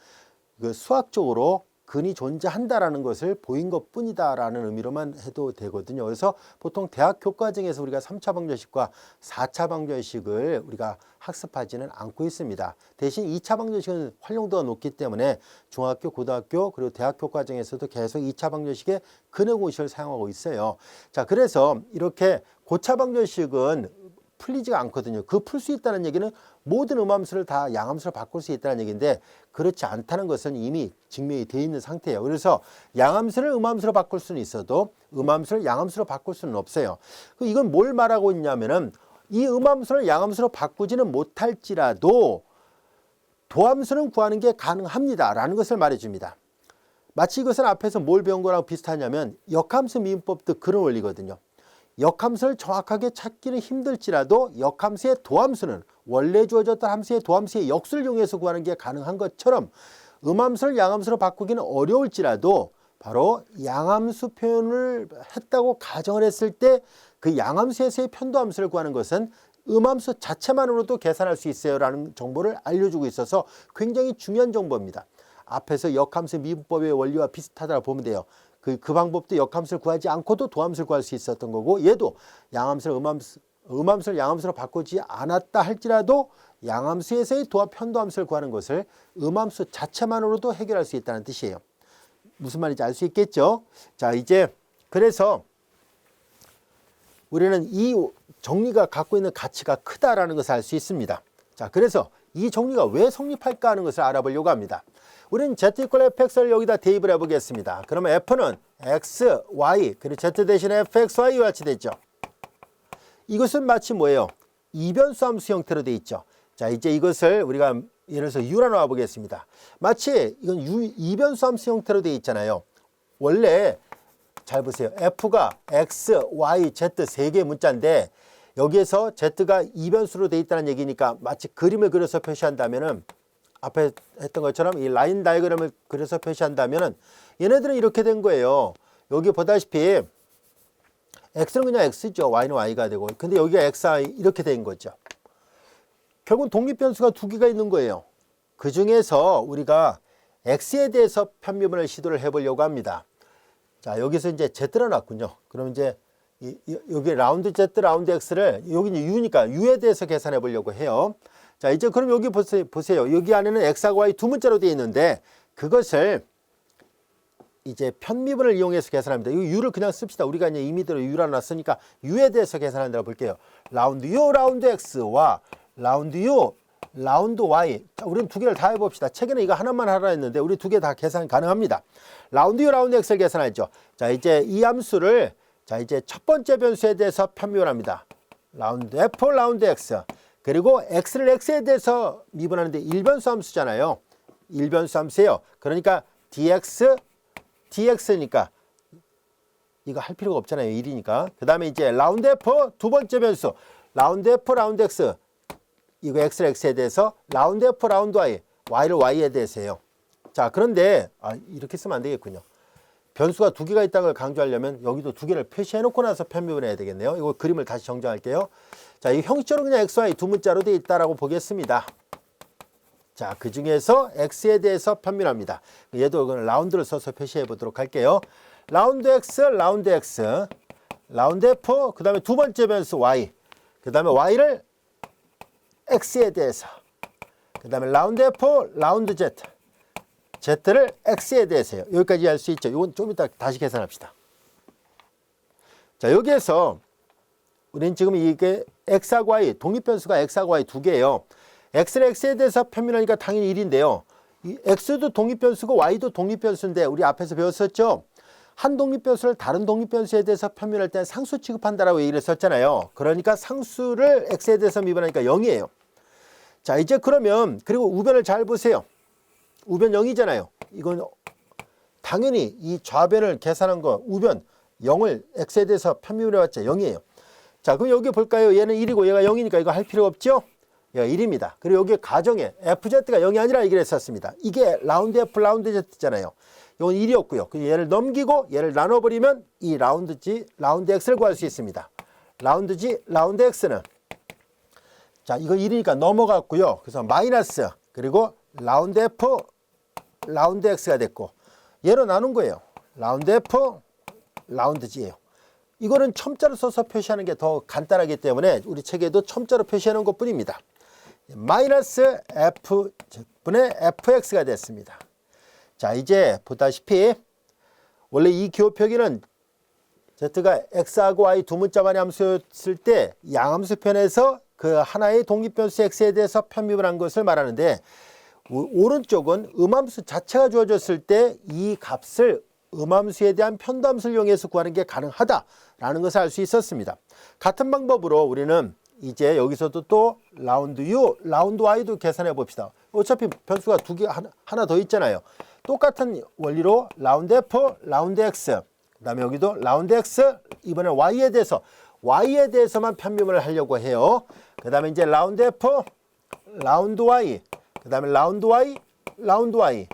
그 수학적으로 근이 존재한다라는 것을 보인 것뿐이다라는 의미로만 해도 되거든요. 그래서 보통 대학 교과정에서 우리가 3차 방정식과 4차 방정식을 우리가 학습하지는 않고 있습니다. 대신 2차 방정식은 활용도가 높기 때문에 중학교, 고등학교 그리고 대학 교과정에서도 계속 2차 방정식의 근해공식을 사용하고 있어요. 자, 그래서 이렇게 고차 방정식은 풀리지가 않거든요. 그 풀 수 있다는 얘기는 모든 음함수를 다 양함수로 바꿀 수 있다는 얘기인데 그렇지 않다는 것은 이미 증명이 되어 있는 상태예요. 그래서 양함수를 음함수로 바꿀 수는 있어도 음함수를 양함수로 바꿀 수는 없어요. 이건 뭘 말하고 있냐면은 이 음함수를 양함수로 바꾸지는 못할지라도 도함수는 구하는 게 가능합니다라는 것을 말해줍니다. 마치 이것은 앞에서 뭘 배운 거랑 비슷하냐면 역함수 미분법도 그런 원리거든요. 역함수를 정확하게 찾기는 힘들지라도 역함수의 도함수는 원래 주어졌던 함수의 도함수의 역수를 이용해서 구하는 게 가능한 것처럼 음함수를 양함수로 바꾸기는 어려울지라도 바로 양함수 표현을 했다고 가정을 했을 때 그 양함수에서의 편도함수를 구하는 것은 음함수 자체만으로도 계산할 수 있어요 라는 정보를 알려주고 있어서 굉장히 중요한 정보입니다. 앞에서 역함수 미분법의 원리와 비슷하다고 보면 돼요. 그 방법도 역함수를 구하지 않고도 도함수를 구할 수 있었던 거고, 얘도 양함수를 음함수를 양함수로 바꾸지 않았다 할지라도 양함수에서의 도합 편도함수를 구하는 것을 음함수 자체만으로도 해결할 수 있다는 뜻이에요. 무슨 말인지 알 수 있겠죠? 자, 이제 그래서 우리는 이 정리가 갖고 있는 가치가 크다라는 것을 알 수 있습니다. 자, 그래서 이 정리가 왜 성립할까 하는 것을 알아보려고 합니다. 우리는 z 이퀄 fx를 여기다 대입을 해보겠습니다. 그러면 f는 x, y, 그리고 z 대신에 fxy와 같이 되죠. 이것은 마치 뭐예요? 이변수 함수 형태로 되어 있죠. 자, 이제 이것을 우리가 예를 들어서 u라 놓아 보겠습니다. 마치 이건 이변수 함수 형태로 되어 있잖아요. 원래 잘 보세요. f가 x, y, z 세 개의 문자인데 여기에서 z가 이변수로 되어 있다는 얘기니까 마치 그림을 그려서 표시한다면은 앞에 했던 것처럼 이 라인 다이어그램을 그려서 표시한다면은 얘네들은 이렇게 된 거예요. 여기 보다시피 x는 그냥 x죠. y는 y가 되고. 근데 여기가 xi 이렇게 된 거죠. 결국은 독립변수가 두 개가 있는 거예요. 그 중에서 우리가 x에 대해서 편미분을 시도를 해보려고 합니다. 자, 여기서 이제 z를 놨군요. 그럼 이제 여기 라운드 z, 라운드 x를 여기는 u니까 u에 대해서 계산해 보려고 해요. 자, 이제 그럼 여기 보세요. 여기 안에는 x하고 y 두 문자로 되어 있는데 그것을 이제 편미분을 이용해서 계산합니다. 이 u를 그냥 씁시다. 우리가 이제 임의대로 u라 놨으니까 u에 대해서 계산한다고 볼게요. 라운드 u, 라운드 x와 라운드 u, 라운드 y. 자, 우리는 두 개를 다 해봅시다. 책에는 이거 하나만 하라 했는데 우리 두 개 다 계산 가능합니다. 라운드 u, 라운드 x를 계산하죠. 자, 이제 이 함수를 자, 이제 첫 번째 변수에 대해서 편미분합니다. 라운드 f, 라운드 x. 그리고 x를 x에 대해서 미분하는데 일변수 함수잖아요. 일변수 함수예요. 그러니까 dx니까 이거 할 필요가 없잖아요. 1이니까. 그 다음에 이제 라운드 f 두 번째 변수. 라운드 f, 라운드 x. 이거 x를 x에 대해서 라운드 f, 라운드 y. y를 y에 대해서 해요. 자, 그런데 이렇게 쓰면 안 되겠군요. 변수가 두 개가 있다는 걸 강조하려면 여기도 두 개를 표시해 놓고 나서 편미분해야 되겠네요. 이거 그림을 다시 정정할게요. 자, 이 형식적으로 그냥 x, y 두 문자로 되어 있다라고 보겠습니다. 자, 그 중에서 x에 대해서 편미합니다. 얘도 라운드를 써서 표시해 보도록 할게요. 라운드 x, 라운드 x, 라운드 f, 그 다음에 두 번째 변수 y, 그 다음에 y를 x에 대해서, 그 다음에 라운드 f, 라운드 z, z를 x에 대해서 해요. 여기까지 할 수 있죠. 이건 좀 이따 다시 계산합시다. 자, 여기에서 우리는 지금 이게 x하고 y, 독립변수가 x하고 y 두 개예요. x를 x에 대해서 편미하니까 당연히 1인데요. 이 x도 독립변수고 y도 독립변수인데 우리 앞에서 배웠었죠. 한 독립변수를 다른 독립변수에 대해서 편미할 때는 상수 취급한다라고 얘기를 했었잖아요. 그러니까 상수를 x에 대해서 미분하니까 0이에요. 자, 이제 그러면 그리고 우변을 잘 보세요. 우변 0이잖아요. 이건 당연히 이 좌변을 계산한 거 우변 0을 x에 대해서 편미해봤자 0이에요. 자, 그럼 여기 볼까요? 얘는 1이고 얘가 0이니까 이거 할 필요 없죠? 얘가 1입니다. 그리고 여기 가정에 fz가 0이 아니라 얘기를 했었습니다. 이게 라운드 f, 라운드 z잖아요. 이건 1이었고요. 얘를 넘기고 얘를 나눠버리면 이 라운드 g, 라운드 x를 구할 수 있습니다. 라운드 g, 라운드 x는 자, 이거 1이니까 넘어갔고요. 그래서 마이너스 그리고 라운드 f, 라운드 x가 됐고 얘로 나눈 거예요. 라운드 f, 라운드 g예요. 이거는 첨자로 써서 표시하는 게 더 간단하기 때문에 우리 책에도 첨자로 표시하는 것 뿐입니다. 마이너스 f분의 fx가 됐습니다. 자, 이제 보다시피 원래 이 기호표기는 z가 x하고 y 두 문자만의 함수였을 때 양함수 편에서 그 하나의 독립변수 x에 대해서 편미분한 것을 말하는데 오른쪽은 음함수 자체가 주어졌을 때 이 값을 음함수에 대한 편도함수를 이용해서 구하는 게 가능하다라는 것을 알 수 있었습니다. 같은 방법으로 우리는 이제 여기서도 또 라운드 u, 라운드 y도 계산해 봅시다. 어차피 변수가 두 개 하나 더 있잖아요. 똑같은 원리로 라운드 f, 라운드 x, 그 다음에 여기도 라운드 x, 이번에 y에 대해서만 편미분을 하려고 해요. 그 다음에 이제 라운드 f, 라운드 y, 그 다음에 라운드 y, 라운드 y,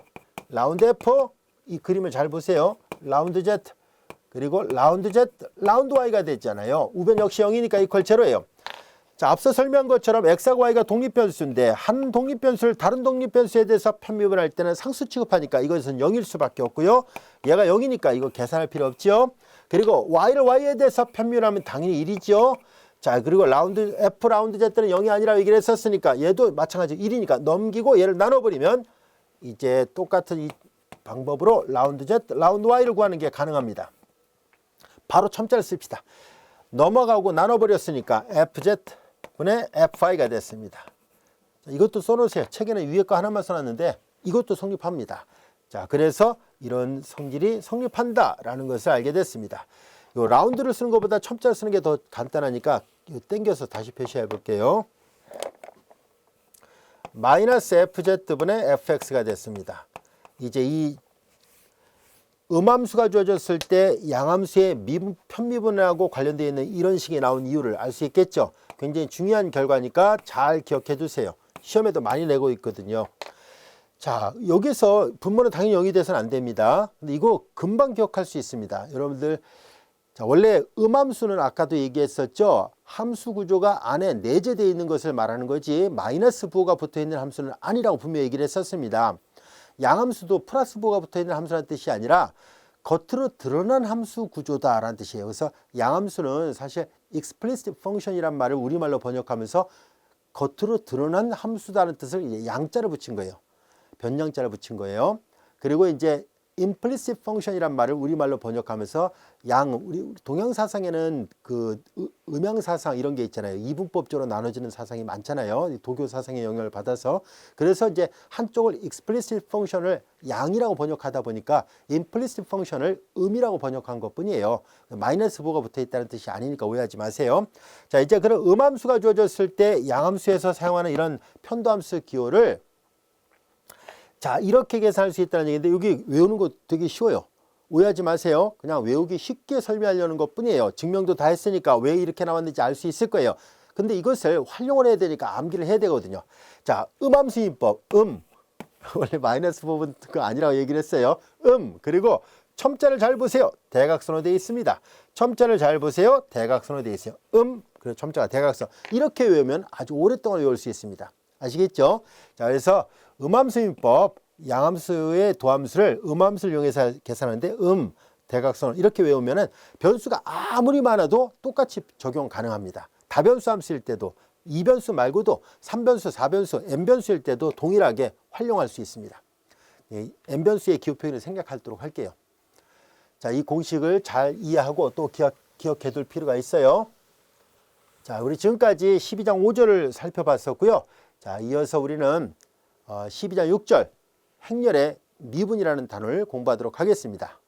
라운드 f, 이 그림을 잘 보세요. 라운드 z, 그리고 라운드 z, 라운드 y가 됐잖아요. 우변 역시 0이니까 이퀄 제로예요. 자, 앞서 설명한 것처럼 x하고 y가 독립변수인데 한 독립변수를 다른 독립변수에 대해서 편미분을 할 때는 상수 취급하니까 이것은 0일 수밖에 없고요. 얘가 0이니까 이거 계산할 필요 없죠. 그리고 y를 y에 대해서 편미분하면 당연히 1이죠. 자, 그리고 f 라운드 z는 0이 아니라 얘기를 했었으니까 얘도 마찬가지로 1이니까 넘기고 얘를 나눠버리면 이제 똑같은 이 방법으로 라운드 z, 라운드 y를 구하는 게 가능합니다. 바로 첨자를 씁시다. 넘어가고 나눠버렸으니까 fz분의 fy가 됐습니다. 자, 이것도 써놓으세요. 책에는 위에 거 하나만 써놨는데 이것도 성립합니다. 자, 그래서 이런 성질이 성립한다라는 것을 알게 됐습니다. 요 라운드를 쓰는 것보다 첨자를 쓰는 게 더 간단하니까 땡겨서 다시 표시해 볼게요. 마이너스 fz분의 fx가 됐습니다. 이제 이 음함수가 주어졌을 때 양함수의 편미분하고 관련되어 있는 이런 식이 나온 이유를 알 수 있겠죠. 굉장히 중요한 결과니까 잘 기억해 두세요. 시험에도 많이 내고 있거든요. 자, 여기서 분모는 당연히 0이 돼서는 안 됩니다. 근데 이거 금방 기억할 수 있습니다. 여러분들, 자, 원래 음함수는 아까도 얘기했었죠. 함수 구조가 안에 내재되어 있는 것을 말하는 거지 마이너스 부호가 붙어 있는 함수는 아니라고 분명히 얘기를 했었습니다. 양함수도 플러스 부호가 붙어 있는 함수라는 뜻이 아니라 겉으로 드러난 함수 구조다라는 뜻이에요. 그래서 양함수는 사실 explicit function이란 말을 우리말로 번역하면서 겉으로 드러난 함수다라는 뜻을 이제 양자를 붙인 거예요. 변양자를 붙인 거예요. 그리고 이제 implicit function이란 말을 우리말로 번역하면서 우리 동양 사상에는 그 음양 사상 이런 게 있잖아요. 이분법적으로 나눠지는 사상이 많잖아요. 도교 사상의 영향을 받아서. 그래서 이제 한쪽을 explicit function을 양이라고 번역하다 보니까 implicit function을 음이라고 번역한 것뿐이에요. 마이너스 부호가 붙어 있다는 뜻이 아니니까 오해하지 마세요. 자, 이제 그런 음함수가 주어졌을 때 양함수에서 사용하는 이런 편도함수 기호를 자, 이렇게 계산할 수 있다는 얘기인데 여기 외우는 거 되게 쉬워요. 오해하지 마세요. 그냥 외우기 쉽게 설명하려는 것 뿐이에요. 증명도 다 했으니까 왜 이렇게 나왔는지 알 수 있을 거예요. 근데 이것을 활용을 해야 되니까 암기를 해야 되거든요. 자, 음함수인법, 원래 마이너스 부분 그거 아니라고 얘기를 했어요. 그리고 첨자를 잘 보세요. 대각선으로 되어 있습니다. 첨자를 잘 보세요. 대각선으로 되어 있어요. 그리고 첨자가 대각선. 이렇게 외우면 아주 오랫동안 외울 수 있습니다. 아시겠죠? 자, 그래서 음함수인법, 양함수의 도함수를 음함수를 이용해서 계산하는데 대각선 이렇게 외우면은 변수가 아무리 많아도 똑같이 적용 가능합니다. 다변수 함수일 때도 2변수 말고도 3변수, 4변수, n변수일 때도 동일하게 활용할 수 있습니다. n변수의 기호 표현을 생각하도록 할게요. 자, 이 공식을 잘 이해하고 또 기억해 둘 필요가 있어요. 자, 우리 지금까지 12장 5절을 살펴봤었고요. 자, 이어서 우리는 12장 6절 행렬의 미분이라는 단어를 공부하도록 하겠습니다.